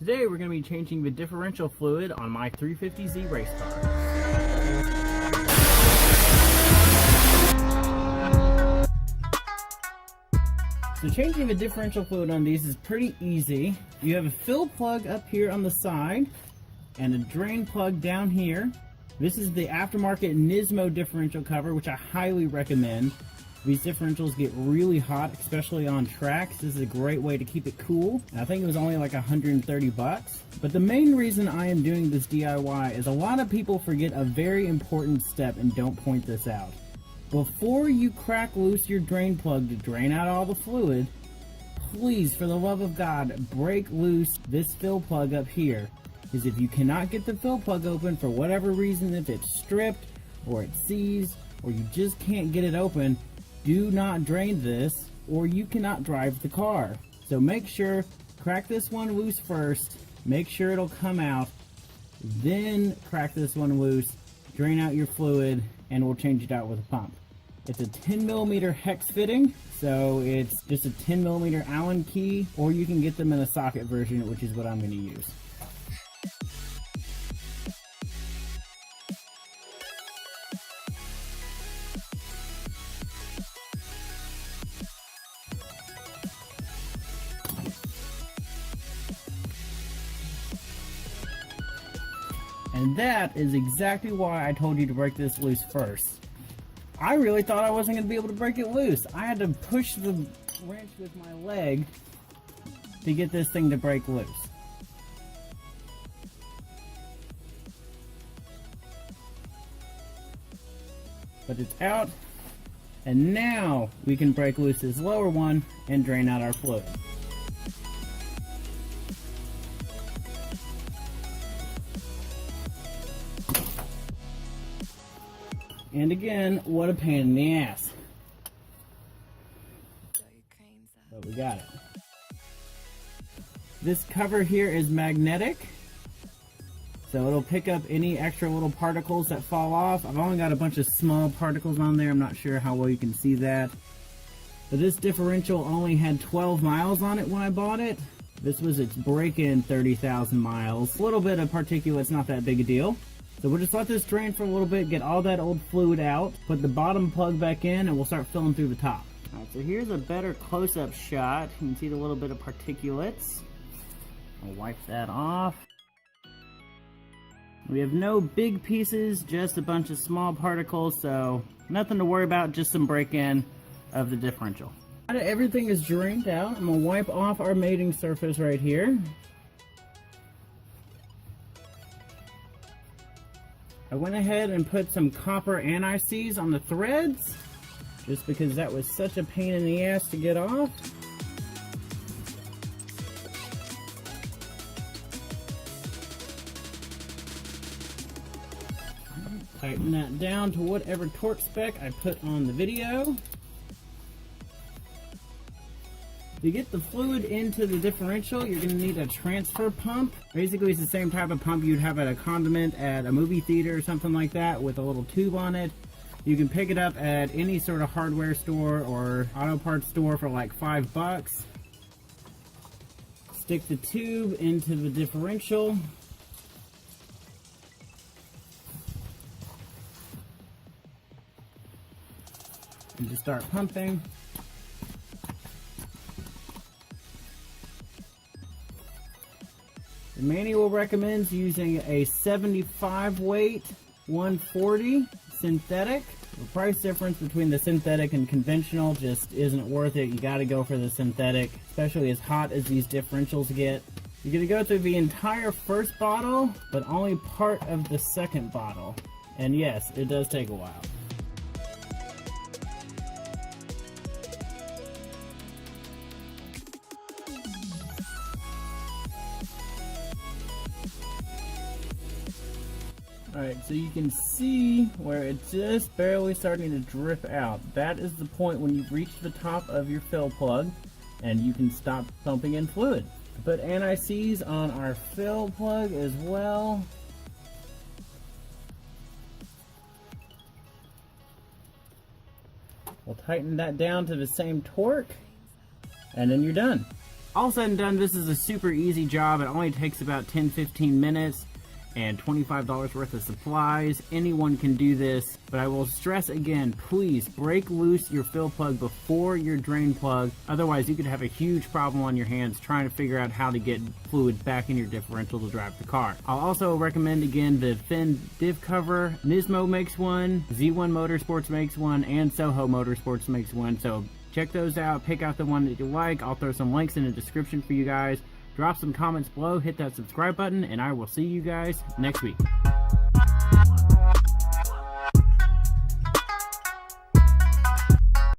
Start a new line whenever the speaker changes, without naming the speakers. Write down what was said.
Today we're going to be changing the differential fluid on my 350Z race car. So changing the differential fluid on these is pretty easy. You have a fill plug up here on the side and a drain plug down here. This is the aftermarket Nismo differential cover, which I highly recommend. These differentials get really hot, especially on tracks. This is a great way to keep it cool. I think it was only like 130 bucks. But the main reason I am doing this DIY is a lot of people forget a very important step and don't point this out. Before you crack loose your drain plug to drain out all the fluid, please, for the love of God, break loose this fill plug up here. Because if you cannot get the fill plug open for whatever reason, if it's stripped or it's seized or you just can't get it open, do not drain this or you cannot drive the car. So make sure, crack this one loose first, make sure it'll come out, then crack this one loose, drain out your fluid, and we'll change it out with a pump. It's a 10mm hex fitting, so it's just a 10mm Allen key, or you can get them in a socket version, which is what I'm going to use. And that is exactly why I told you to break this loose first. I really thought I wasn't going to be able to break it loose. I had to push the wrench with my leg to get this thing to break loose. But it's out, and now we can break loose this lower one and drain out our fluid. And again, what a pain in the ass. But we got it. This cover here is magnetic, so it'll pick up any extra little particles that fall off. I've only got a bunch of small particles on there. I'm not sure how well you can see that. But this differential only had 12 miles on it when I bought it. This was its break-in 30,000 miles. A little bit of particulate's not that big a deal. So we'll just let this drain for a little bit, get all that old fluid out, put the bottom plug back in, and we'll start filling through the top. Alright, so here's a better close-up shot. You can see the little bit of particulates. I'll wipe that off. We have no big pieces, just a bunch of small particles, so nothing to worry about, just some break-in of the differential. Now that everything is drained out, I'm going to wipe off our mating surface right here. I went ahead and put some copper anti-seize on the threads, just because that was such a pain in the ass to get off. Tighten that down to whatever torque spec I put on the video. To get the fluid into the differential, you're going to need a transfer pump. Basically, it's the same type of pump you'd have at a condiment at a movie theater or something like that, with a little tube on it. You can pick it up at any sort of hardware store or auto parts store for like $5. Stick the tube into the differential. And just start pumping. The manual recommends using a 75 weight 140 synthetic. The price difference between the synthetic and conventional just isn't worth it. You gotta go for the synthetic, especially as hot as these differentials get. You're gonna go through the entire first bottle, but only part of the second bottle. And yes, it does take a while. Alright, so you can see where it's just barely starting to drip out. That is the point when you've reached the top of your fill plug and you can stop pumping in fluid. Put anti-seize on our fill plug as well. We'll tighten that down to the same torque, and then you're done. All said and done, this is a super easy job. It only takes about 10-15 minutes and $25 worth of supplies. Anyone can do this, but I will stress again, please break loose your fill plug before your drain plug. Otherwise, you could have a huge problem on your hands trying to figure out how to get fluid back in your differential to drive the car. I'll also recommend again the thin diff cover. Nismo makes one, Z1 Motorsports makes one, and Soho Motorsports makes one. So check those out, pick out the one that you like. I'll throw some links in the description for you guys. Drop some comments below, hit that subscribe button, and I will see you guys next week.